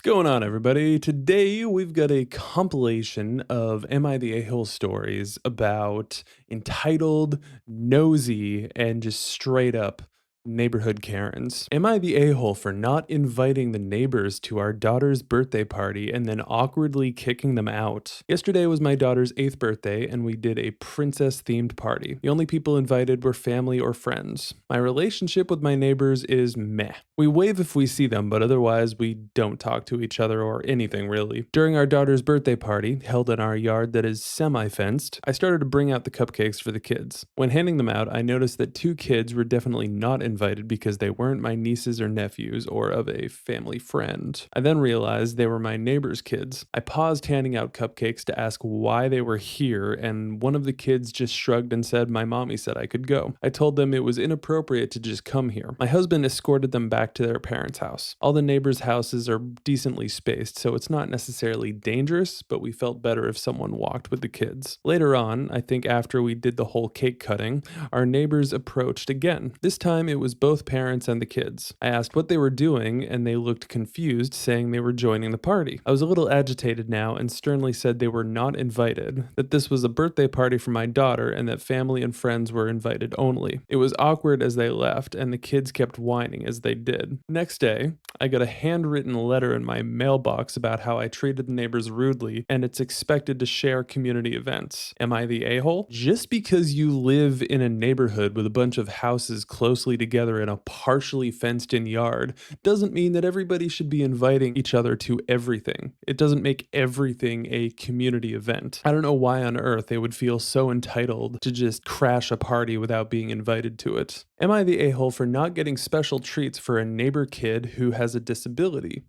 going on, everybody? Today we've got a compilation of Am I the A-hole stories about entitled, nosy, and just straight up neighborhood Karens. Am I the a-hole for not inviting the neighbors to our daughter's birthday party and then awkwardly kicking them out? Yesterday was my daughter's 8th birthday and we did a princess-themed party. The only people invited were family or friends. My relationship with my neighbors is meh. We wave if we see them, but otherwise we don't talk to each other or anything really. During our daughter's birthday party, held in our yard that is semi-fenced, I started to bring out the cupcakes for the kids. When handing them out, I noticed that 2 kids were definitely not invited because they weren't my nieces or nephews or of a family friend. I then realized they were my neighbor's kids. I paused handing out cupcakes to ask why they were here, and one of the kids just shrugged and said my mommy said I could go. I told them it was inappropriate to just come here. My husband escorted them back to their parents' house. All the neighbors' houses are decently spaced, so it's not necessarily dangerous, but we felt better if someone walked with the kids. Later on, I think after we did the whole cake cutting, our neighbors approached again. This time it was both parents and the kids. I asked what they were doing, and they looked confused, saying they were joining the party. I was a little agitated now and sternly said they were not invited, that this was a birthday party for my daughter, and that family and friends were invited only. It was awkward as they left, and the kids kept whining as they did. Next day, I got a handwritten letter in my mailbox about how I treated the neighbors rudely, and it's expected to share community events. Am I the a-hole? Just because you live in a neighborhood with a bunch of houses closely together in a partially fenced-in yard doesn't mean that everybody should be inviting each other to everything. It doesn't make everything a community event. I don't know why on earth they would feel so entitled to just crash a party without being invited to it. Am I the a-hole for not getting special treats for a neighbor kid who has a disability?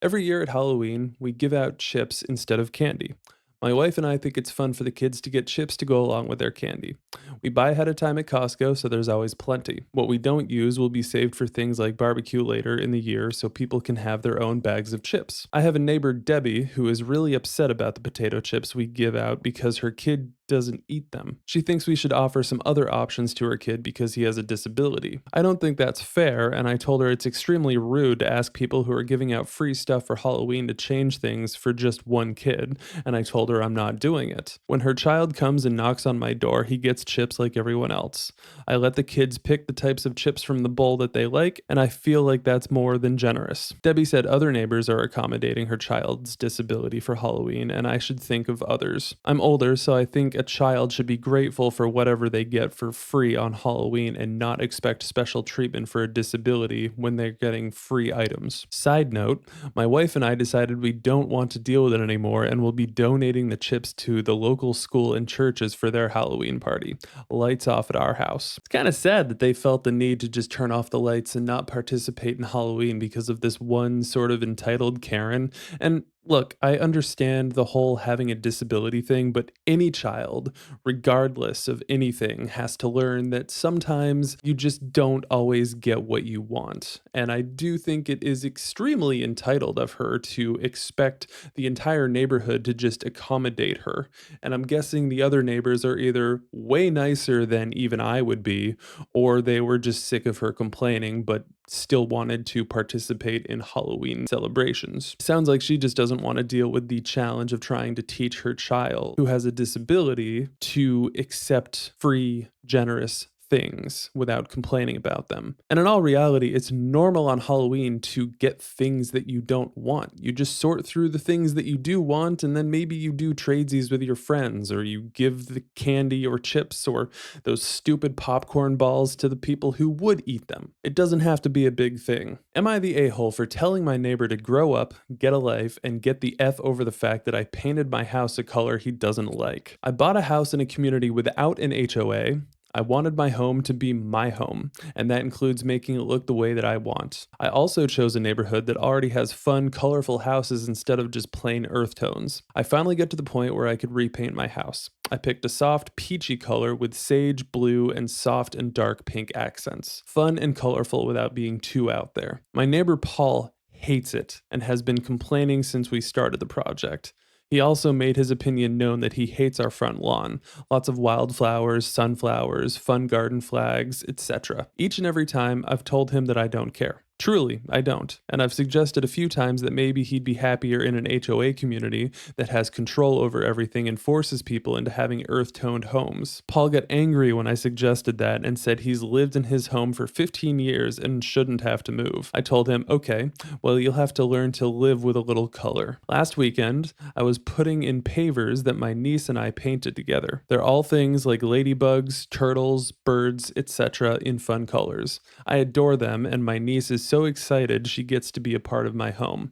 Every year at Halloween, we give out chips instead of candy. My wife and I think it's fun for the kids to get chips to go along with their candy. We buy ahead of time at Costco, so there's always plenty. What we don't use will be saved for things like barbecue later in the year so people can have their own bags of chips. I have a neighbor, Debbie, who is really upset about the potato chips we give out because her kid doesn't eat them. She thinks we should offer some other options to her kid because he has a disability. I don't think that's fair, and I told her it's extremely rude to ask people who are giving out free stuff for Halloween to change things for just one kid, and I told her I'm not doing it. When her child comes and knocks on my door, he gets chips like everyone else. I let the kids pick the types of chips from the bowl that they like, and I feel like that's more than generous. Debbie said other neighbors are accommodating her child's disability for Halloween, and I should think of others. I'm older, so I think a child should be grateful for whatever they get for free on Halloween and not expect special treatment for a disability when they're getting free items. Side note, my wife and I decided we don't want to deal with it anymore and will be donating the chips to the local school and churches for their Halloween party. Lights off at our house. It's kind of sad that they felt the need to just turn off the lights and not participate in Halloween because of this one sort of entitled Karen. And look, I understand the whole having a disability thing, but any child, regardless of anything, has to learn that sometimes you just don't always get what you want. And I do think it is extremely entitled of her to expect the entire neighborhood to just accommodate her. And I'm guessing the other neighbors are either way nicer than even I would be, or they were just sick of her complaining, but still wanted to participate in Halloween celebrations. Sounds like she just doesn't want to deal with the challenge of trying to teach her child who has a disability to accept free, generous things without complaining about them. And in all reality, it's normal on Halloween to get things that you don't want. You just sort through the things that you do want, and then maybe you do tradesies with your friends, or you give the candy or chips or those stupid popcorn balls to the people who would eat them. It doesn't have to be a big thing. Am I the a-hole for telling my neighbor to grow up, get a life, and get the F over the fact that I painted my house a color he doesn't like? I bought a house in a community without an HOA. I wanted my home to be my home, and that includes making it look the way that I want. I also chose a neighborhood that already has fun, colorful houses instead of just plain earth tones. I finally got to the point where I could repaint my house. I picked a soft, peachy color with sage blue and soft and dark pink accents. Fun and colorful without being too out there. My neighbor Paul hates it and has been complaining since we started the project. He also made his opinion known that he hates our front lawn. Lots of wildflowers, sunflowers, fun garden flags, etc. Each and every time, I've told him that I don't care. Truly, I don't. And I've suggested a few times that maybe he'd be happier in an HOA community that has control over everything and forces people into having earth toned homes. Paul got angry when I suggested that and said he's lived in his home for 15 years and shouldn't have to move. I told him, okay, well, you'll have to learn to live with a little color. Last weekend, I was putting in pavers that my niece and I painted together. They're all things like ladybugs, turtles, birds, etc. in fun colors. I adore them, and my niece is so excited she gets to be a part of my home.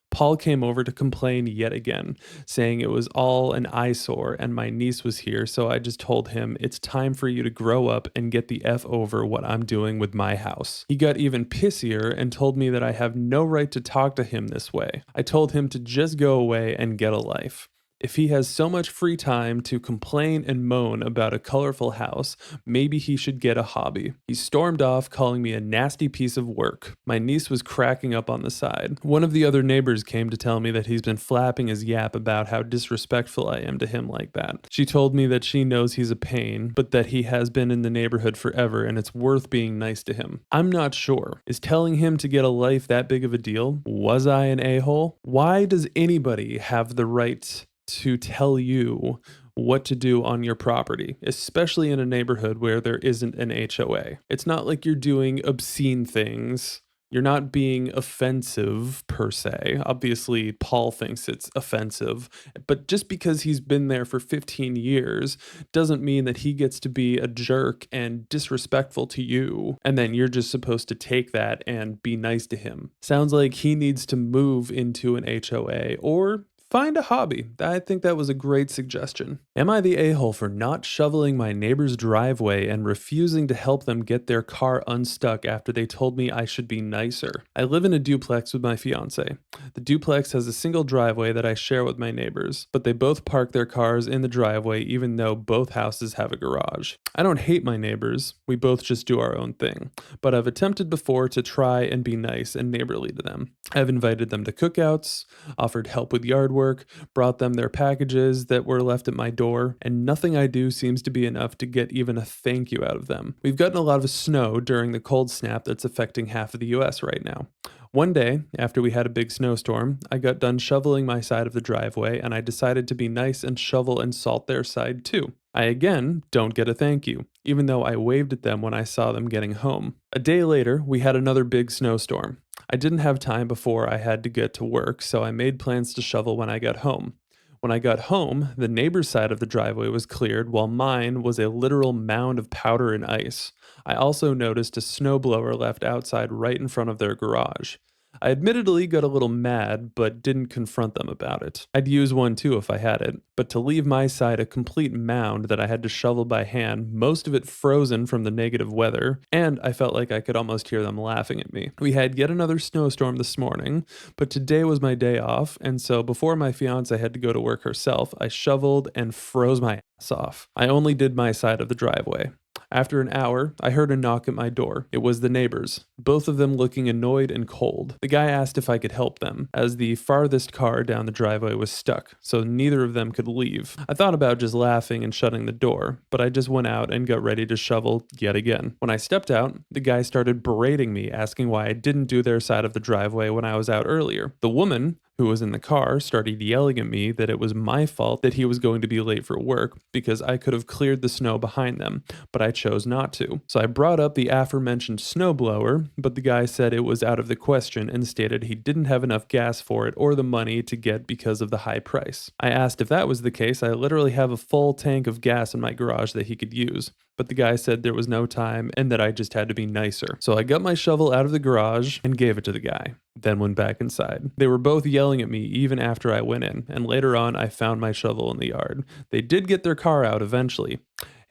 Paul came over to complain yet again, saying it was all an eyesore and my niece was here, so I just told him it's time for you to grow up and get the F over what I'm doing with my house. He got even pissier and told me that I have no right to talk to him this way. I told him to just go away and get a life. If he has so much free time to complain and moan about a colorful house, maybe he should get a hobby. He stormed off, calling me a nasty piece of work. My niece was cracking up on the side. One of the other neighbors came to tell me that he's been flapping his yap about how disrespectful I am to him like that. She told me that she knows he's a pain, but that he has been in the neighborhood forever and it's worth being nice to him. I'm not sure. Is telling him to get a life that big of a deal? Was I an a-hole? Why does anybody have the right to tell you what to do on your property, especially in a neighborhood where there isn't an HOA? It's not like you're doing obscene things. You're not being offensive per se. Obviously, Paul thinks it's offensive, but just because he's been there for 15 years doesn't mean that he gets to be a jerk and disrespectful to you, and then you're just supposed to take that and be nice to him. Sounds like he needs to move into an HOA or find a hobby. I think that was a great suggestion. Am I the a-hole for not shoveling my neighbor's driveway and refusing to help them get their car unstuck after they told me I should be nicer? I live in a duplex with my fiance. The duplex has a single driveway that I share with my neighbors, but they both park their cars in the driveway even though both houses have a garage. I don't hate my neighbors, we both just do our own thing, but I've attempted before to try and be nice and neighborly to them. I've invited them to cookouts, offered help with yard work, brought them their packages that were left at my door, and nothing I do seems to be enough to get even a thank you out of them. We've gotten a lot of snow during the cold snap that's affecting half of the US right now. One day, after we had a big snowstorm, I got done shoveling my side of the driveway and I decided to be nice and shovel and salt their side too. I again don't get a thank you, even though I waved at them when I saw them getting home. A day later, we had another big snowstorm. I didn't have time before I had to get to work, so I made plans to shovel when I got home. When I got home, the neighbor's side of the driveway was cleared, while mine was a literal mound of powder and ice. I also noticed a snowblower left outside right in front of their garage. I admittedly got a little mad, but didn't confront them about it. I'd use one too if I had it, but to leave my side a complete mound that I had to shovel by hand, most of it frozen from the negative weather, and I felt like I could almost hear them laughing at me. We had yet another snowstorm this morning, but today was my day off, and so before my fiance had to go to work herself, I shoveled and froze my ass off. I only did my side of the driveway. After an hour, I heard a knock at my door. It was the neighbors, both of them looking annoyed and cold. The guy asked if I could help them, as the farthest car down the driveway was stuck, so neither of them could leave. I thought about just laughing and shutting the door, but I just went out and got ready to shovel yet again. When I stepped out, the guy started berating me, asking why I didn't do their side of the driveway when I was out earlier. The woman, who was in the car, started yelling at me that it was my fault that he was going to be late for work because I could have cleared the snow behind them, but I chose not to. So I brought up the aforementioned snowblower, but the guy said it was out of the question and stated he didn't have enough gas for it or the money to get because of the high price. I asked if that was the case. I literally have a full tank of gas in my garage that he could use, but the guy said there was no time and that I just had to be nicer. So I got my shovel out of the garage and gave it to the guy, then went back inside. They were both yelling at me even after I went in, and later on I found my shovel in the yard. They did get their car out eventually.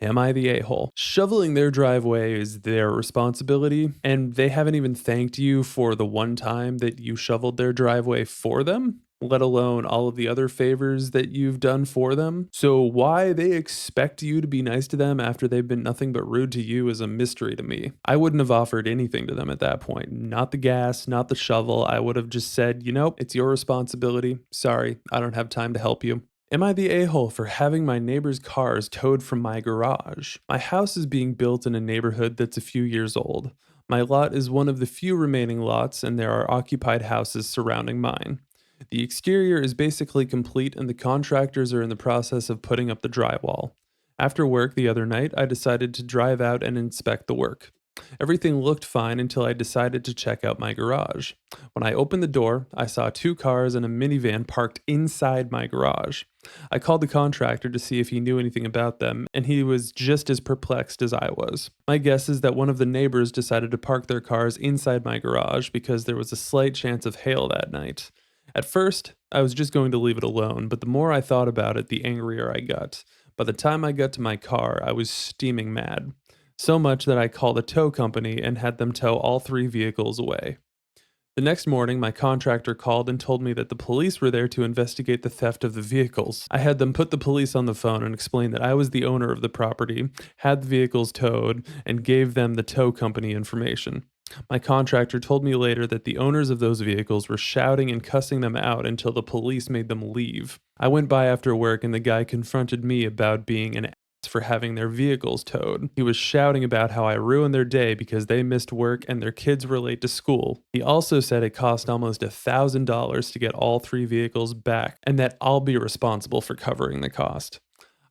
Am I the a-hole? Shoveling their driveway is their responsibility, and they haven't even thanked you for the one time that you shoveled their driveway for them, let alone all of the other favors that you've done for them. So why they expect you to be nice to them after they've been nothing but rude to you is a mystery to me. I wouldn't have offered anything to them at that point. Not the gas, not the shovel. I would have just said, it's your responsibility. Sorry, I don't have time to help you. Am I the a-hole for having my neighbor's cars towed from my garage? My house is being built in a neighborhood that's a few years old. My lot is one of the few remaining lots, and there are occupied houses surrounding mine. The exterior is basically complete, and the contractors are in the process of putting up the drywall. After work the other night, I decided to drive out and inspect the work. Everything looked fine until I decided to check out my garage. When I opened the door, I saw two cars and a minivan parked inside my garage. I called the contractor to see if he knew anything about them, and he was just as perplexed as I was. My guess is that one of the neighbors decided to park their cars inside my garage because there was a slight chance of hail that night. At first, I was just going to leave it alone, but the more I thought about it, the angrier I got. By the time I got to my car, I was steaming mad. So much that I called a tow company and had them tow all three vehicles away. The next morning, my contractor called and told me that the police were there to investigate the theft of the vehicles. I had them put the police on the phone and explain that I was the owner of the property, had the vehicles towed, and gave them the tow company information. My contractor told me later that the owners of those vehicles were shouting and cussing them out until the police made them leave. I went by after work and the guy confronted me about being an for having their vehicles towed. He was shouting about how I ruined their day because they missed work and their kids were late to school. He also said it cost almost $1,000 to get all three vehicles back and that I'll be responsible for covering the cost.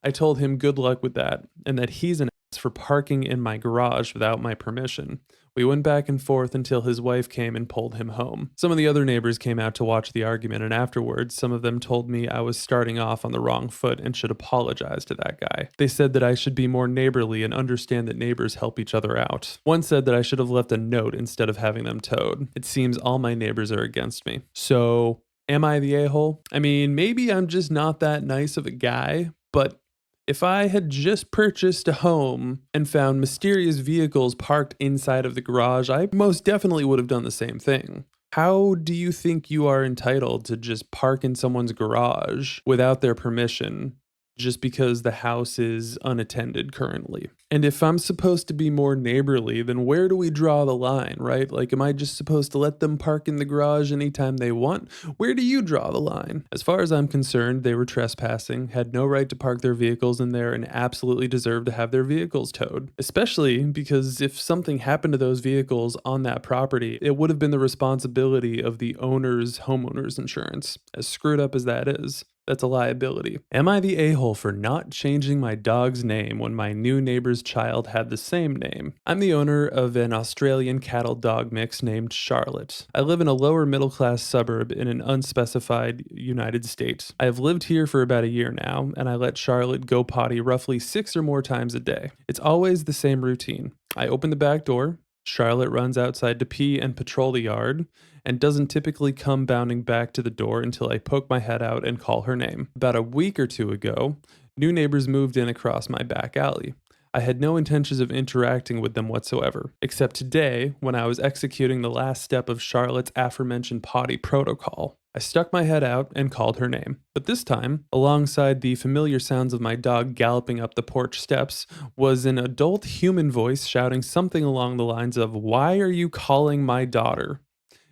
I told him good luck with that and that he's an ass for parking in my garage without my permission. We went back and forth until his wife came and pulled him home. Some of the other neighbors came out to watch the argument, and afterwards, some of them told me I was starting off on the wrong foot and should apologize to that guy. They said that I should be more neighborly and understand that neighbors help each other out. One said that I should have left a note instead of having them towed. It seems all my neighbors are against me. So, am I the a-hole? I mean, maybe I'm just not that nice of a guy, but if I had just purchased a home and found mysterious vehicles parked inside of the garage, I most definitely would have done the same thing. How do you think you are entitled to just park in someone's garage without their permission just because the house is unattended currently? And if I'm supposed to be more neighborly, then where do we draw the line, right? Like, am I just supposed to let them park in the garage anytime they want? Where do you draw the line? As far as I'm concerned, they were trespassing, had no right to park their vehicles in there, and absolutely deserved to have their vehicles towed. Especially because if something happened to those vehicles on that property, it would have been the responsibility of the owner's homeowner's insurance. As screwed up as that is, that's a liability. Am I the a-hole for not changing my dog's name when my new neighbor's child had the same name? I'm the owner of an Australian cattle dog mix named Charlotte. I live in a lower middle class suburb in an unspecified United States. I have lived here for about a year now, and I let Charlotte go potty roughly 6 or more times a day. It's always the same routine. I open the back door, Charlotte runs outside to pee and patrol the yard, and doesn't typically come bounding back to the door until I poke my head out and call her name. About a week or two ago, new neighbors moved in across my back alley. I had no intentions of interacting with them whatsoever, except today when I was executing the last step of Charlotte's aforementioned potty protocol. I stuck my head out and called her name. But this time, alongside the familiar sounds of my dog galloping up the porch steps, was an adult human voice shouting something along the lines of, "Why are you calling my daughter?"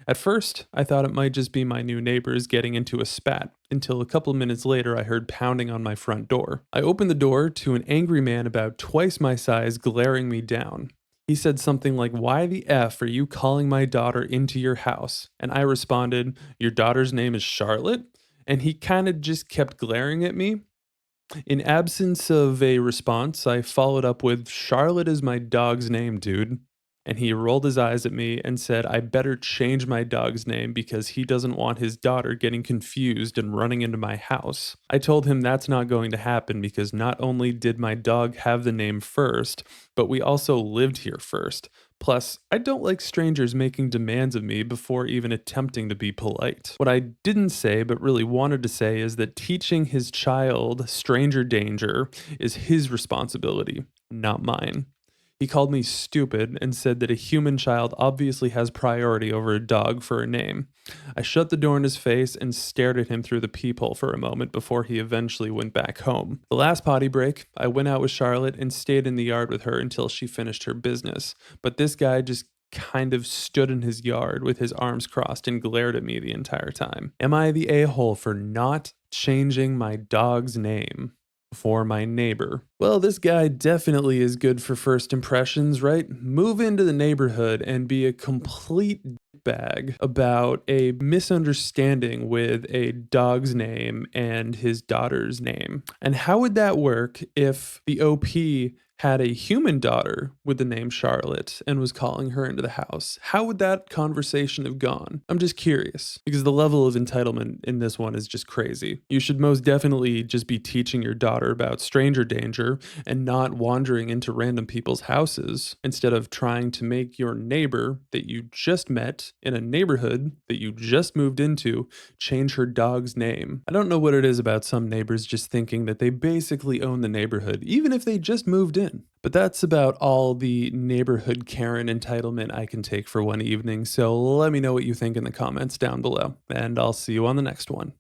At first, I thought it might just be my new neighbors getting into a spat, until a couple minutes later I heard pounding on my front door. I opened the door to an angry man about twice my size glaring me down. He said something like, "Why the F are you calling my daughter into your house?" And I responded, "Your daughter's name is Charlotte?" And he kind of just kept glaring at me. In absence of a response, I followed up with, "Charlotte is my dog's name, dude." And he rolled his eyes at me and said, "I better change my dog's name because he doesn't want his daughter getting confused and running into my house." I told him that's not going to happen because not only did my dog have the name first, but we also lived here first. Plus, I don't like strangers making demands of me before even attempting to be polite. What I didn't say, but really wanted to say, is that teaching his child stranger danger is his responsibility, not mine. He called me stupid and said that a human child obviously has priority over a dog for a name. I shut the door in his face and stared at him through the peephole for a moment before he eventually went back home. The last potty break, I went out with Charlotte and stayed in the yard with her until she finished her business. But this guy just kind of stood in his yard with his arms crossed and glared at me the entire time. Am I the a-hole for not changing my dog's name? for my neighbor. Well, this guy definitely is good for first impressions, right? Move into the neighborhood and be a complete bag about a misunderstanding with a dog's name and his daughter's name. And how would that work if the OP had a human daughter with the name Charlotte and was calling her into the house? How would that conversation have gone? I'm just curious because the level of entitlement in this one is just crazy. You should most definitely just be teaching your daughter about stranger danger and not wandering into random people's houses instead of trying to make your neighbor that you just met in a neighborhood that you just moved into change her dog's name. I don't know what it is about some neighbors just thinking that they basically own the neighborhood, even if they just moved in. But that's about all the neighborhood Karen entitlement I can take for one evening. So let me know what you think in the comments down below, and I'll see you on the next one.